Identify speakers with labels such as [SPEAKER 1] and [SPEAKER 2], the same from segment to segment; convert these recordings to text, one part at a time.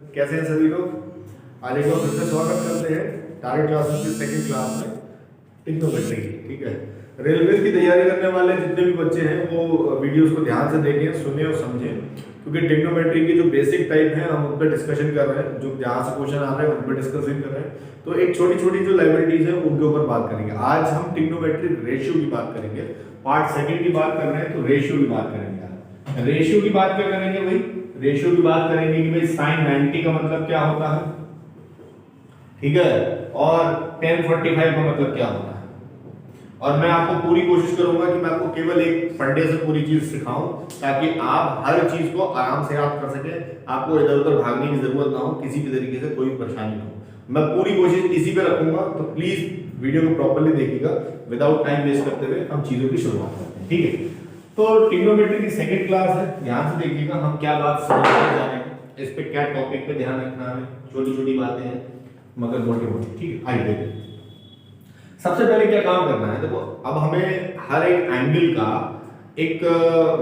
[SPEAKER 1] कैसे हैं सभी लोग। आज एक बार फिर से स्वागत करते हैं टारगेट क्लासेस की सेकंड क्लास में टिग्नोमेट्री की। ठीक है, रेलवे की तैयारी करने वाले जितने भी बच्चे हैं वो वीडियोस को ध्यान से देखें, सुने और समझें, क्योंकि टिग्नोमेट्री के जो बेसिक टाइप हैं हम उन पर डिस्कशन कर रहे हैं। जो जहाँ से क्वेश्चन आ रहे हैं उन पर डिस्कशन कर रहे हैं। तो एक छोटी छोटी जो लाइबिलिटीज है उनके ऊपर बात करेंगे। आज हम टिग्नोमेट्री रेशियो की बात करेंगे। पार्ट सेकंड की बात कर रहे हैं तो रेशियो की बात करेंगे। रेशियो की बात क्या करेंगे भाई? रेशियो की बात करेंगे कि भाई sin 90 का मतलब क्या होता है, ठीक है, और tan 45 का मतलब क्या होता है। और मैं आपको पूरी कोशिश करूंगा कि मैं आपको केवल एक फंडे से पूरी चीज सिखाऊं ताकि आप हर चीज को आराम से याद कर सकें, आपको इधर उधर भागने की जरूरत ना हो, किसी भी तरीके से कोई परेशानी ना हो। मैं पूरी कोशिश इसी पे रखूंगा, तो प्लीज वीडियो को प्रॉपर्ली देखिएगा। विदाउट टाइम वेस्ट करते हुए हम चीजों की शुरुआत करते हैं। ठीक है, तो ट्रिग्नोमेट्री की सेकंड क्लास है, ध्यान से देखिएगा हम क्या बात समझने जा रहे हैं, इस पे क्या टॉपिक पे ध्यान रखना है। छोटी छोटी बातें हैं मगर मोटी मोटी। ठीक है, आइए देखिए। सबसे पहले क्या काम करना है, देखो अब हमें हर एक एंगल का एक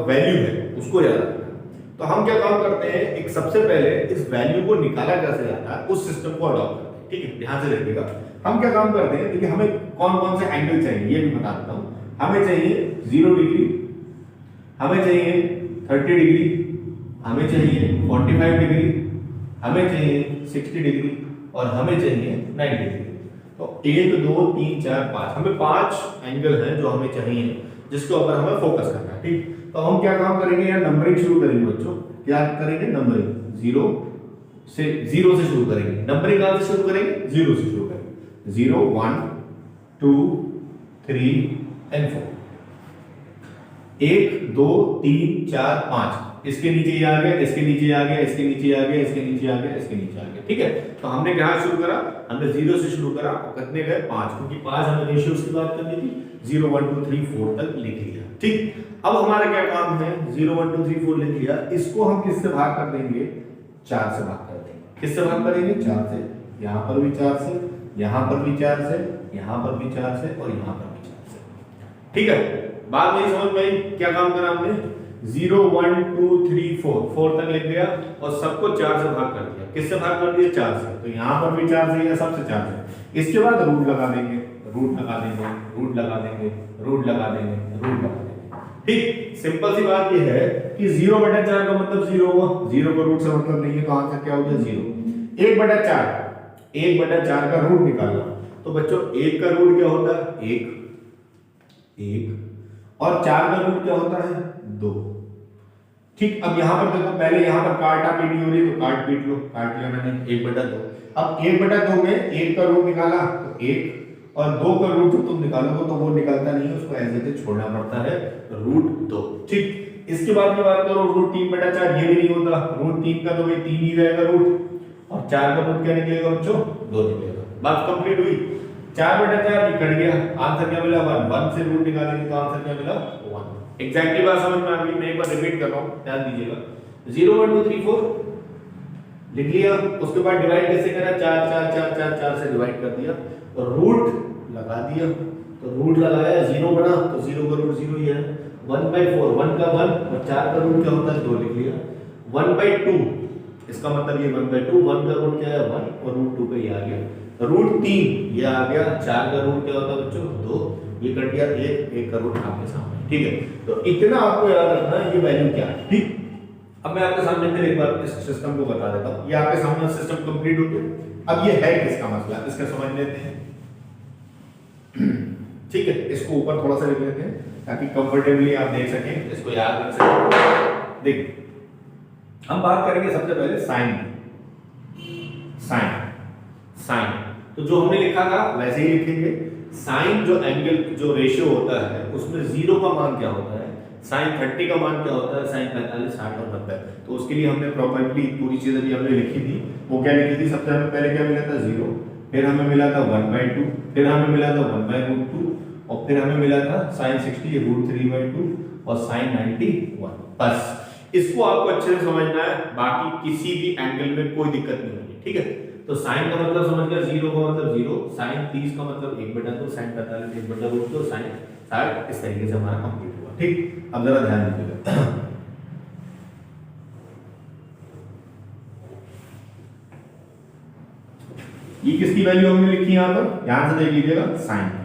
[SPEAKER 1] वैल्यू है उसको याद रखना है। तो हम क्या काम करते हैं, एक सबसे पहले इस वैल्यू को निकाला कैसे जाता है उस सिस्टम को अडॉप्ट करते हैं। ठीक है, ध्यान से देखिएगा हम क्या काम करते हैं। देखिए हमें कौन कौन से एंगल चाहिए ये भी बता देता हूँ। हमें चाहिए 0 डिग्री, हमें चाहिए 30 डिग्री, हमें चाहिए 45 डिग्री, हमें चाहिए 60 डिग्री और हमें चाहिए 90 डिग्री। तो 1 2 3 4 5 हमें 5 एंगल हैं जो हमें चाहिए, जिसके ऊपर हमें फोकस करना है। ठीक, तो हम क्या काम करेंगे, यार नंबरिंग शुरू करेंगे बच्चों। क्या करेंगे? नंबरिंग 0 से शुरू करेंगे। नंबरिंग कहां से शुरू करेंगे? 0 से शुरू करेंगे। 0 1 2 3 एंड 4। 1 2 3 4 5 इसके नीचे ये आ गया, इसके नीचे आ गया, इसके नीचे आ गया, इसके नीचे आ गया, इसके नीचे आ गया। ठीक है, तो हमने कहां शुरू करा? हमने 0 से शुरू करा और कितने गए? 5, क्योंकि 5 हमें रेशियोज की बात करनी थी। 0 1 2 3 4 तक लिख लिया। ठीक, अब हमारा क्या काम है? 0 1 2 3 4 लिख लिया, इसको हम किससे भाग कर देंगे? 4 से भाग कर देंगे। किससे भाग करेंगे? 4 से। यहां पर भी 4 से, यहां पर भी 4 से, यहां पर भी 4 से और यहां पर भी 4 से। ठीक है, बात नहीं समझ में आई? क्या काम करा हमने? 0 1 2 3 4 तक लिख दिया और सबको 4 से भाग कर दिया। किससे भाग कर दिया? 4 से। तो यहां पर भी 4 से, या सबसे 4 से। इसके बाद रूट लगा देंगे, रूट लगा देंगे, रूट लगा देंगे, रूट लगा देंगे, रूट लगा देंगे। ठीक, सिंपल सी बात ये है कि 0/4 का मतलब 0 हुआ। 0 का रूट से मतलब नहीं है, तो आंसर क्या हो गया? 0। 1/4, 1/4 का रूट निकालना। तो बच्चों 1 का रूट क्या होता है? 1 और 4 का रूट क्या होता है? 2। ठीक, अब यहां पर देखो, पहले यहां पर काटा पीटी हो रही तो काट पीट लो, काट लिया मैंने 1/2। अब 1/2 में 1 का रूट निकाला तो 1 और 2 का रूट जब तुम निकालोगे तो वो निकलता नहीं है, उसको ऐसे से छोड़ना पड़ता है, √2। ठीक, इसके बाद की बात करो √3/4, ये भी नहीं होता। √3 का तो भाई 3 ही रहेगा रूट, और 4 का रूट क्या निकलेगा बच्चों? 2 निकलेगा। बात कंप्लीट हुई। 4/4 कट गया, आंसर क्या मिला? 1। 1 से रूट निकालेंगे तो आंसर क्या मिला? 1। एग्जैक्टली बात समझ में आ गई? मैं एक बार रिपीट कर रहा हूं, ध्यान दीजिएगा। 0 1 2 3 4 लिख लिया, उसके बाद डिवाइड कैसे करा? 4 4 4 4 4 से डिवाइड कर दिया और रूट लगा दिया। तो रूट लगाया, 0 बना तो 0 का रूट 0 ही है। 1/4, 1 का 1 और 4 का रूट क्या होता है? 2 लिख लिया। 1/2 इसका मतलब ये 1/2, 1 का रूट क्या है? 1 और √2 पे ये आ गया। √3 ये आ गया। 4 का रूट क्या होता है बच्चों? 2, ये कट गया 1 का रूट आपके सामने। ठीक है, तो इतना आपको याद रखना है ये वैल्यू क्या है। ठीक, अब मैं आपके सामने फिर एक बार इस सिस्टम को बता देता हूं। ये आपके सामने सिस्टम कंप्लीट हो गया। अब ये है किसका मसला, इसका समझ लेते हैं। ठीक है, इसको ऊपर थोड़ा सा लिख लेते हैं ताकि कंफर्टेबली आप देख सकें, इसको याद रख सकें। देखिए हम बात करेंगे सबसे पहले साइन की। साइन तो जो हमने लिखा था वैसे ही लिखेंगे। साइन जो एंगल जो रेशियो होता है उसमें 0 का मान क्या होता है? साइन 30 का मान क्या होता है? साइन 45 60 और 90। तो उसके लिए हमने प्रॉपर्ली पूरी चीजें भी हमने लिखी थी। वो क्या लिखी थी? सबसे पहले क्या मिला था? 0, फिर हमें मिला था 1/2, फिर हमें मिला था 1/√2 और फिर हमें मिला था साइन 60 √3/2 और साइन 90 1। बस इसको आपको अच्छे से समझना है, बाकी किसी भी एंगल में कोई दिक्कत नहीं होगी। ठीक है, तो साइन का मतलब समझ गया, 0 का मतलब 0, साइन 30 का मतलब 1/2, साइन 45 1/√2, साइन 60। इस तरीके से हमारा कंप्लीट हुआ। ठीक, अब जरा ध्यान दीजिएगा। ये किसकी वैल्यू हमने लिखी है यहाँ पर, ध्यान से देख लीजिएगा, साइन की।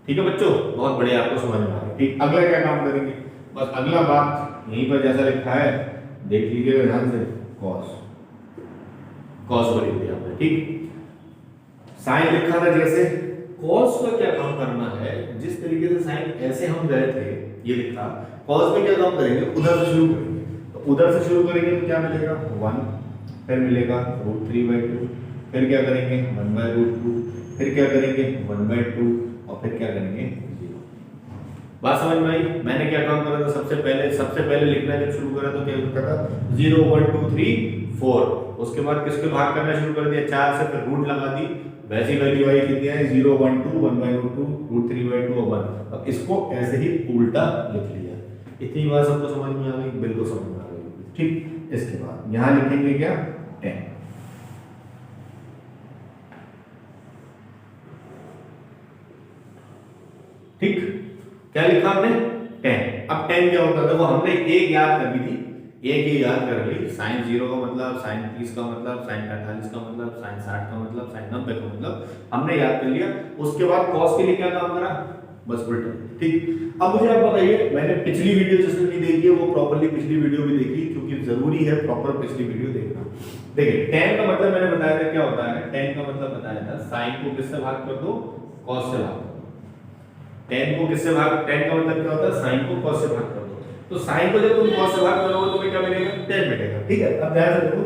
[SPEAKER 1] ठीक है बच्चों, बहुत बढ़िया, आपको समझ में आ गया। ठीक, अगला क्या काम करेंगे, बस अगला बात यहीं पर जैसा लिखा है देख लीजिएगा ध्यान से, कॉस, कॉस को लिख दिया हमने। ठीक, साइन लिखा था जैसे, कॉस का क्या काम करना है, जिस तरीके से साइन ऐसे हम गए थे ये लिखा, कॉस में क्या काम करेंगे, उधर से शुरू करेंगे। तो उधर से शुरू करेंगे तो क्या मिलेगा, 1, फिर मिलेगा √3/2, फिर क्या करेंगे 1/√2, फिर क्या करेंगे 1/2, और फिर क्या करेंगे 0। बात समझ में आई। मैंने क्या काम करा था, सबसे पहले लिखना जब शुरू करा तो क्या लिखा था, 0 1 2 3 4, उसके बाद किसके भाग करना शुरू कर दिया, 4 से, फिर रूट लगा दी, वैसी वैल्यू आई कितनी है, 0 1 2 1/√2 √3/2 और 1। अब इसको ऐसे ही उल्टा लिख लिया। इतनी बात सबको समझ में आ गई, बिल्कुल समझ में आ गई। ठीक, इसके बाद यहां लिखेंगे क्या, 10। ठीक, क्या लिखा हमने, 10। अब 10 क्या होता है, वो हमने एक याद कर ली थी, एक ही याद कर ली, साइन 0 का मतलब, साइन 30 का मतलब, साइन 45 का मतलब, साइन 60 का मतलब, साइन 90 का मतलब हमने याद कर लिया। उसके बाद कॉस के लिए क्या काम करा, बस उल्टा। ठीक, अब मुझे आप बताइए, मैंने पिछली वीडियो जिसने नहीं देखी है वो प्रॉपर्ली पिछली वीडियो भी देखी, क्योंकि जरूरी है प्रॉपर पिछली वीडियो देखना। देखिए, tan का मतलब मैंने बताया था क्या होता है, tan का मतलब बताया था, साइन को किससे भाग कर दो, कॉस से भाग कर दो। tan को किससे भाग, tan का मतलब क्या होता है, साइन को cos से भाग कर दो। तो साइन को जब तुम cos से भाग करोगे तो क्या मिलेगा, tan मिलेगा। ठीक है, अब ध्यान से देखो,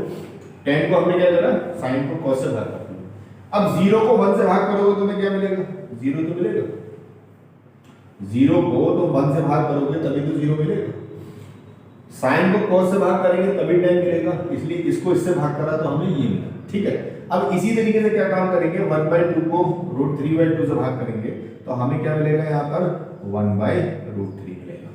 [SPEAKER 1] tan को हमने क्या करा, साइन को cos से भाग कर दिया। अब 0 को 1 से भाग करोगे तो तुम्हें क्या मिलेगा, 0 तो मिलेगा। 0 को तो 1 से भाग करोगे तभी तो 0 मिलेगा। साइन को cos से भाग करेंगे तभी tan मिलेगा, इसलिए इसको इससे भाग करा तो हमें ये मिला। ठीक है, अब इसी तरीके से क्या काम करेंगे, 1/2 को √3/2 से भाग करेंगे तो हमें क्या मिलेगा, यहाँ पर 1/√3 मिलेगा।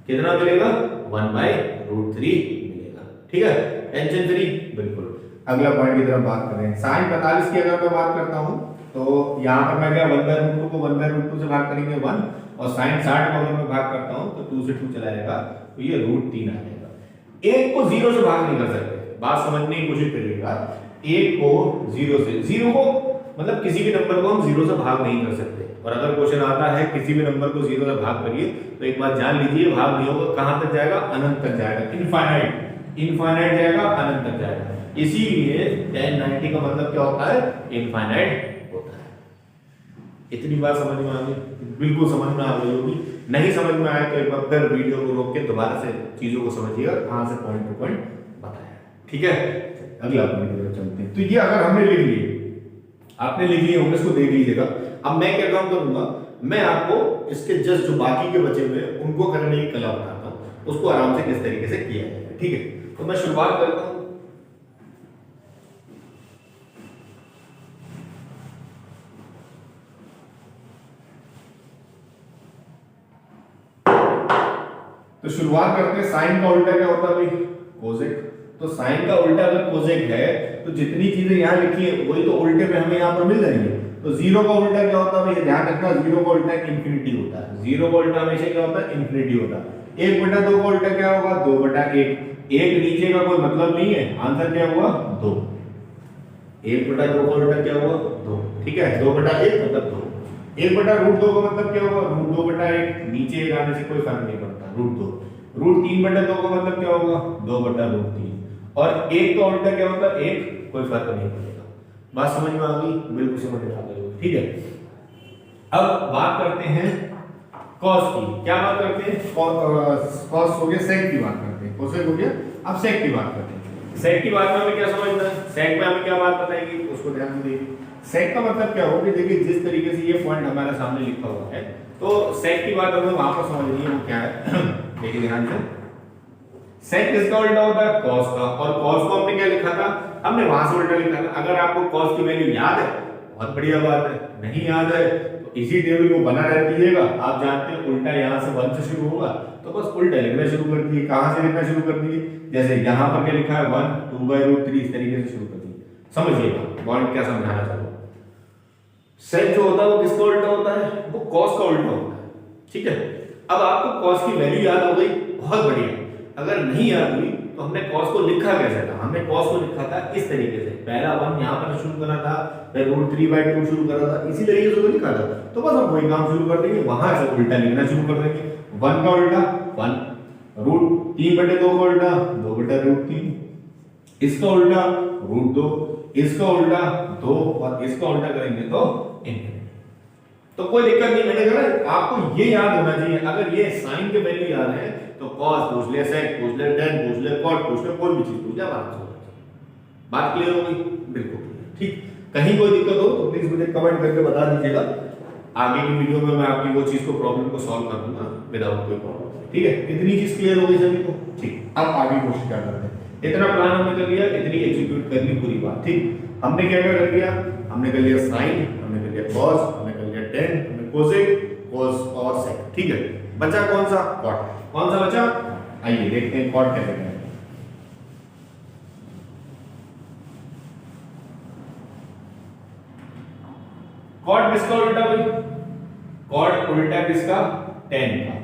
[SPEAKER 1] कितना मिलेगा, 1/√3 मिलेगा। ठीक है, टेंशन फ्री, बिल्कुल। अगला पॉइंट की तरफ बात करें, साइन 45 की अगर मैं बात करता हूं तो यहाँ पर मैं क्या, 1/√2 को 1/√2 से भाग करेंगे 1, और साइन 60 को अगर मैं भाग करता हूं तो 2 से 2 चला जाएगा तो ये √3 आ जाएगा। एक को 0 से भाग नहीं कर सकते, बात समझने की कोशिश करिएगा। एक को 0 से, 0 को मतलब किसी भी नंबर को हम 0 से भाग नहीं कर सकते। और अगर क्वेश्चन आता है किसी भी नंबर को 0 से भाग करिए तो एक बात जान लीजिए, भाग नहीं होगा, कहां तक जाएगा, अनंत तक जाएगा, इनफाइनाइट जाएगा, अनंत तक जाएगा। इसीलिए tan 90 का मतलब क्या होता है, इनफाइनाइट होता है। इतनी बात समझ में आ गई, बिल्कुल समझ में आ गई होगी। नहीं समझ में आया तो एक बार फिर वीडियो को रोक के दोबारा से चीजों को समझिएगा, कहां से पॉइंट टू पॉइंट बताया। ठीक है, अगला पॉइंट की तरफ चलते हैं। तो ये अगर हमने लिख लिए, आपने लिख लिए होंगे, इसको देख लीजिएगा। अब मैं क्या काम करूंगा, मैं आपको इसके जस्ट जो बाकी के बचे हुए उनको करने की कला बताता हूं, उसको आराम से किस तरीके से किया जाएगा। ठीक है, तो मैं शुरुआत करता हूं। तो शुरुआत करते हैं, साइन का उल्टा क्या होता है भाई, कोसेक। तो साइन का उल्टा अगर कोसेक है तो जितनी चीजें यहां लिखी है वही तो उल्टे में हमें यहां पर मिल जाएंगी। तो 0 का उल्टा क्या होता है भाई, ध्यान रखना, 0 का उल्टा इंफिनिटी होता है। 0 का उल्टा हमेशा क्या होता है, इंफिनिटी होता है। 1/2 का उल्टा क्या होगा, 2/1। एक नीचे का कोई मतलब नहीं है, आंसर क्या हुआ, 2। 1/2 का उल्टा क्या हुआ, 2। ठीक है, 2/1 मतलब 2। 1/√2 का मतलब क्या होगा, √2/1। नीचे एक आने से कोई फर्क नहीं पड़ता, √2। √3/2 का मतलब क्या होगा, 2/√3। और 1 का उल्टा क्या होता है, 1, कोई फर्क नहीं पड़ेगा। बात समझ में आ गई, बिल्कुल समझ में आ गई। ठीक है, अब बात करते हैं कॉस की। क्या बात करते हैं, कॉस हो गया, सेक की बात करते हैं। कोसेक हो गया, अब सेक की बात करते हैं। सेक की बात में हमें क्या समझना है, सेक में हमें क्या बात बताएगी, उसको ध्यान से देखिए। सेक का मतलब क्या होगा, देखिए जिस तरीके से ये पॉइंट हमारे सामने लिखा हुआ है, तो सेक की बात हमें वहां पर समझनी है, वो क्या है। देखिए ध्यान से, सेक किसका उल्टा होता है, कॉस का। और कॉस को हमने क्या लिखा था, हमने वहां से उल्टा लिखा था। अगर आपको कॉस की वैल्यू याद है, बहुत बढ़िया बात है, नहीं याद है तो इसी टेबल को बना रह दीजिएगा। आप जानते हैं उल्टा यहाँ से 1 से शुरू होगा, तो बस उल्टा लिखना शुरू कर दीजिए। कहां से लिखना शुरू कर दीजिए, जैसे यहाँ पर क्या लिखा है, 1 2/√3, इस तरीके से शुरू कर दीजिए। समझिएगा पॉइंट क्या समझाना चाहूँ। सेक जो होता है वो किसका उल्टा होता है, वो कॉस का उल्टा होता है। ठीक है, अब आपको कॉस की वैल्यू याद हो गई, बहुत बढ़िया। अगर नहीं याद हुई तो हमने cos को लिखा कैसे था? हमने cos को लिखा था इस तरीके से, पहला 1 यहाँ पर शुरू करा था, फिर √3/2 शुरू करा था, इसी तरीके से तो लिखा था। तो बस हम वही काम शुरू कर देंगे, वहां से उल्टा लिखना शुरू कर देंगे। 1 का उल्टा 1, √3/2 का उल्टा 2/√3, इसका उल्टा √2, इसका उल्टा 2 और इसका उल्टा करेंगे तो इनफिनिटी। तो कोई दिक्कत नहीं, मैंने कहा आपको ये याद होना चाहिए। अगर ये साइन के वैल्यू याद है तो cos पूछ ले, sec पूछ ले, tan पूछ ले, cot पूछ ले, कोई भी चीज पूछ ले, आराम से हो जाएगा। बात क्लियर हो गई? बिल्कुल ठीक। कहीं कोई दिक्कत हो तो प्लीज मुझे कमेंट करके बता दीजिएगा, आगे की वीडियो में मैं आपकी वो चीज को प्रॉब्लम को सॉल्व कर दूंगा विदाउट कोई प्रॉब्लम। ठीक है, इतनी चीज क्लियर हो गई सभी को? ठीक, अब आगे कोशिश क्या करते हैं। इतना प्लान हमने कर लिया, इतनी एग्जीक्यूट कर ली पूरी बात। ठीक, हमने क्या क्या कर लिया? हमने कर लिया साइन, हमने कर लिया cos, हमने कर लिया tan, हमने cosec, cos और sec। ठीक है, बचा कौन सा? cot। कौन सा बचा? आइए देखते हैं cot कैसे करेंगे। cot किसका उल्टा भाई? cot उल्टा किसका? tan का।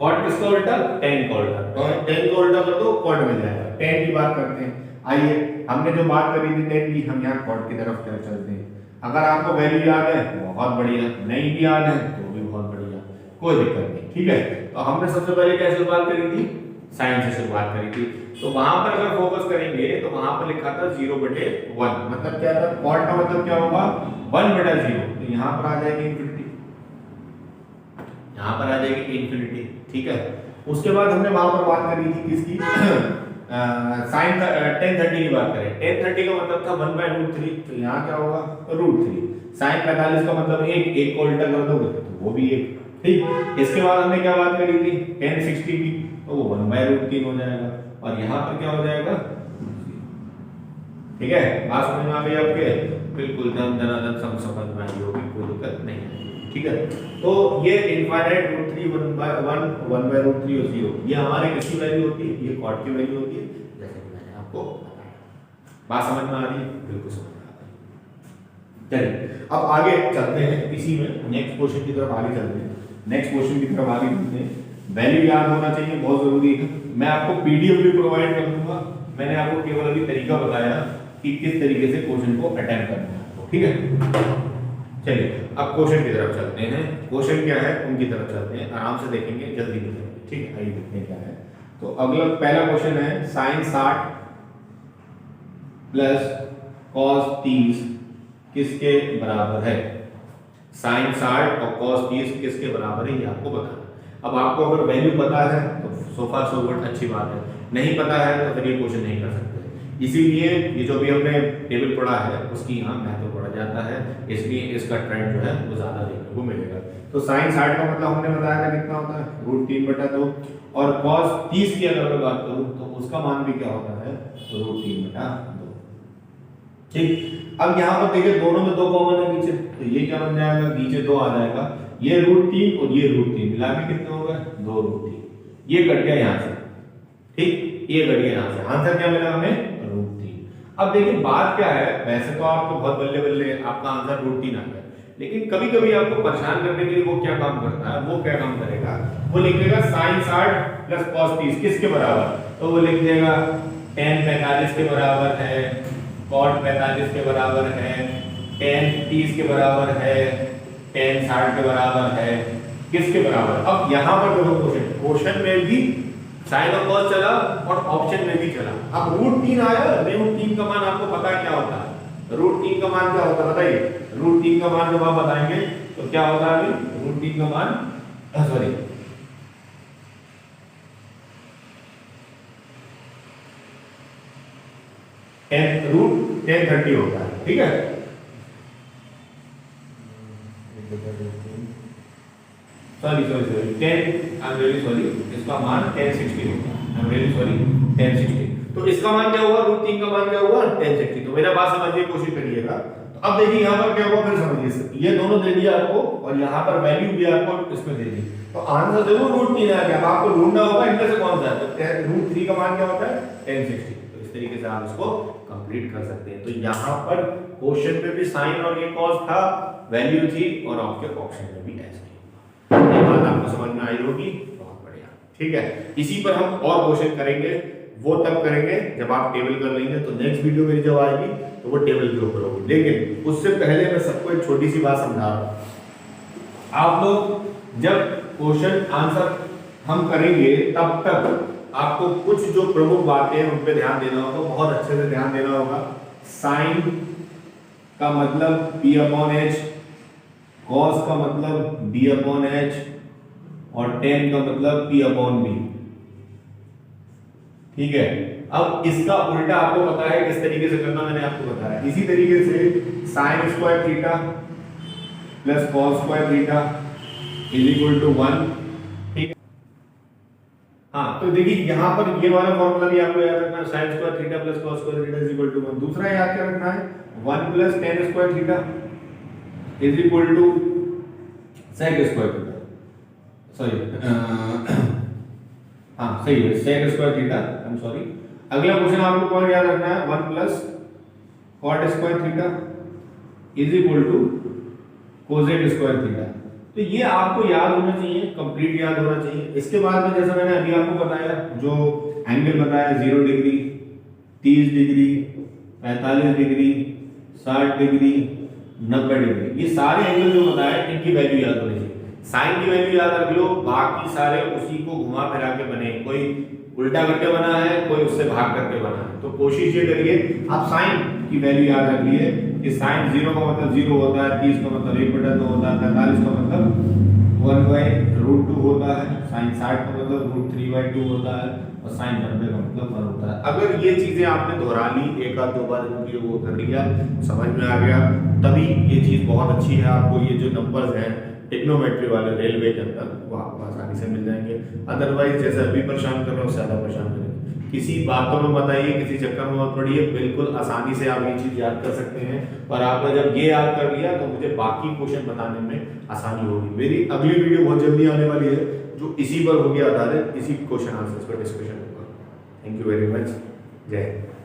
[SPEAKER 1] cot किसका उल्टा? tan का उल्टा। तो tan का उल्टा कर दो, cot मिल जाएगा। tan की बात करते हैं। आइए, हमने जो बात करी थी tan की, हम यहाँ cot की तरफ चलते हैं। अगर आपको वैल्यू याद है बहुत बढ़िया, नहीं भी याद है तो भी बहुत बढ़िया, कोई दिक्कत नहीं। ठीक है, तो हमने सबसे पहले क्या शुरुआत करी थी? साइन से शुरुआत करी थी। तो वहां पर अगर फोकस करेंगे तो वहां पर लिखा था 0/1, मतलब क्या था? cot का मतलब क्या होगा? 1/0। तो यहाँ पर आ जाएगी इनफिनिटी, यहाँ पर आ जाएगी इनफिनिटी। ठीक है, उसके बाद हमने वहां पर बात करी थी किसकी? साइन tan 30 की बात करें, tan 30 का मतलब था 1/√3, तो यहाँ क्या होगा? √3। साइन 45 का मतलब एक को उल्टा कर दोगे तो वो भी 1। ठीक, इसके बाद हमने क्या बात करी थी? tan 60 की, तो वो 1/√3 हो जाएगा और यहाँ पर क्या हो जाएगा? ठीक है, बात समझ में आ गई आपके? बिल्कुल दम दनादन समझ में आई होगी, कोई दिक्कत नहीं है। ठीक है, तो ये इनफाइनाइट √3, 1/1, 1/√3 और 0, ये हमारे किसकी वैल्यू होती है? ये cot की वैल्यू होती है, जैसे कि मैंने आपको बताया। बात समझ में आ रही है? बिल्कुल समझ में आ रही है। चलिए अब आगे चलते हैं, इसी में नेक्स्ट क्वेश्चन की तरफ आगे चलते हैं। नेक्स्ट क्वेश्चन की तरफ आगे चलते हैं। वैल्यू याद होना चाहिए, बहुत जरूरी है। मैं आपको पीडीएफ भी प्रोवाइड कर दूंगा, मैंने आपको केवल अभी तरीका बताया कि किस तरीके से क्वेश्चन को अटेम्प्ट करना है। ठीक है, चलिए अब क्वेश्चन की तरफ चलते हैं। क्वेश्चन क्या है उनकी तरफ चलते हैं, आराम से देखेंगे, जल्दी नहीं करेंगे। ठीक है, आइए देखते हैं क्या है। तो अगला पहला क्वेश्चन है sin 60 प्लस cos 30 किसके बराबर है? sin 60 और cos 30 किसके बराबर है, ये आपको बताना। अब आपको अगर वैल्यू पता है तो सोफा सो गुड, अच्छी बात है, नहीं पता है तो फिर ये क्वेश्चन नहीं कर सकते। इसीलिए ये जो भी हमने टेबल पढ़ा है उसकी यहाँ महत्व बढ़ जाता है, इसलिए इसका ट्रेंड जो है वो ज्यादा देखने को मिलेगा। तो sin 60 का मतलब हमने बताया था कितना होता है? √3/2, और cos 30 की अगर मैं बात करूं तो उसका मान भी क्या होता है? √3/2। ठीक, अब यहाँ पर देखिए दोनों में 2 कॉमन है नीचे, तो ये क्या बन जाएगा? नीचे 2 आ जाएगा, ये √3 और ये √3 मिला के कितना होगा? 2√3। ये कट गया यहाँ से। ठीक, ये कट गया यहाँ से, आंसर क्या मिला हमें? √3। अब देखिए बात क्या है, वैसे तो आपको बहुत बल्ले बल्ले आपका आंसर √3 आ गया, लेकिन कभी कभी आपको परेशान करने के लिए वो क्या काम करता है? वो क्या काम करेगा? वो लिखेगा sin 60 प्लस cos 30 किसके बराबर? तो वो लिख देगा tan 45 के बराबर है, cot 45 के बराबर है, tan 30 के बराबर है, tan 60 के बराबर है, किसके बराबर? अब यहाँ पर देखो क्वेश्चन में भी साइन और cos चला और ऑप्शन में भी चला। अब √3 आया, √3 का मान आपको पता है क्या होता है? √3 का मान क्या होता है बताइए? √3 का मान जब आप बताएंगे तो क्या होता है? √3 का मान सॉरी √1030 होता है। ठीक है, sorry 10, I am really sorry, इसका मान 1060 होगा। I am really sorry 1060। तो इसका मान क्या हुआ? √3 का मान क्या हुआ? 1060। तो मेरा बात समझिए, कोशिश करिएगा। तो अब देखिए यहाँ पर क्या हुआ, फिर समझिए, ये दोनों दे दिया आपको और यहाँ पर वैल्यू भी आपको इसमें दे दी, तो आंसर जरूर √3 आ गया। अब आपको ढूंढना होगा इनमें से कौन सा है। तो √3 का मान क्या होता है? 1060। तो इस तरीके से आप इसको कंप्लीट कर सकते हैं। तो यहाँ पर क्वेश्चन में भी साइन और ये cos था, वैल्यू थी, और आपके ऑप्शन में भी ऐसे ही। ये बात आपको समझ में आई होगी, बहुत बढ़िया। ठीक है, इसी पर हम और क्वेश्चन करेंगे वो तब करेंगे जब आप टेबल कर लेंगे। तो नेक्स्ट वीडियो मेरी जब आएगी तो वो टेबल के ऊपर होगी। लेकिन उससे पहले मैं सबको एक छोटी सी बात समझा रहा हूँ। आप लोग जब क्वेश्चन आंसर हम करेंगे तब तक आपको कुछ जो प्रमुख बातें हैं उन पे ध्यान देना होगा, बहुत अच्छे से ध्यान देना होगा। साइन का मतलब P/H, कॉस का मतलब B/H और टेन का मतलब P/B। ठीक है, अब इसका उल्टा आपको पता है किस तरीके से करना, मैंने आपको बताया। इसी तरीके से sine square theta plus cos square theta is equal to 1। ठीक है, हाँ, तो देखिए यहाँ पर ये वाला फॉर्मूला भी आपको याद रखना है, sine square theta plus cos square theta is equal to 1। दूसरा याद क्या रखना है, 1 plus tan square theta is equal to sec square theta. Sorry, हाँ सही है, sec square theta, I am sorry. अगला क्वेश्चन आपको कौन याद रखना है, 1 plus cot square theta is equal to cosec square theta. तो ये आपको याद होना चाहिए, कंप्लीट याद होना चाहिए। इसके बाद में जैसा मैंने अभी आपको बताया, जो एंगल बताया 0 degree, 30 degree, 45 degree, 60 degree, 90 degree, ये सारे एंगल जो बताया इनकी वैल्यू याद होनी चाहिए। साइन की वैल्यू याद रख लो, बाकी सारे उसी को घुमा फिरा के बने, कोई उल्टा करके बना है, कोई उससे भाग करके बना है। तो कोशिश ये करिए आप साइन की वैल्यू याद रखिए कि साइन 0 का मतलब 0 होता है, 30 का मतलब 1/2 होता है, 45 का मतलब 1/√2 होता है, साइन 60 का मतलब √3/2 होता है और साइन 90 का मतलब 1 होता है। अगर ये चीजें आपने दोहरा ली, एक आध दो बार इनकी वो कर लिया, समझ में आ गया, तभी ये चीज बहुत अच्छी है। आपको ये जो नंबर्स हैं टिग्नोमेट्री वाले रेलवे के अंदर वो आपको आसानी से मिल जाएंगे। अदरवाइज जैसे अभी परेशान कर रहे हो उससे ज़्यादा परेशान करेंगे। किसी बातों में मत आइए, किसी चक्कर में मत पड़िए, बिल्कुल आसानी से आप ये चीज़ याद कर सकते हैं। और आपने जब ये याद कर लिया तो मुझे बाकी क्वेश्चन बताने में आसानी होगी। मेरी अगली वीडियो बहुत जल्दी आने वाली है जो इसी पर होगी आधारित, इसी क्वेश्चन आंसर्स पर डिस्कशन होगा। थैंक यू वेरी मच, जय हिंद।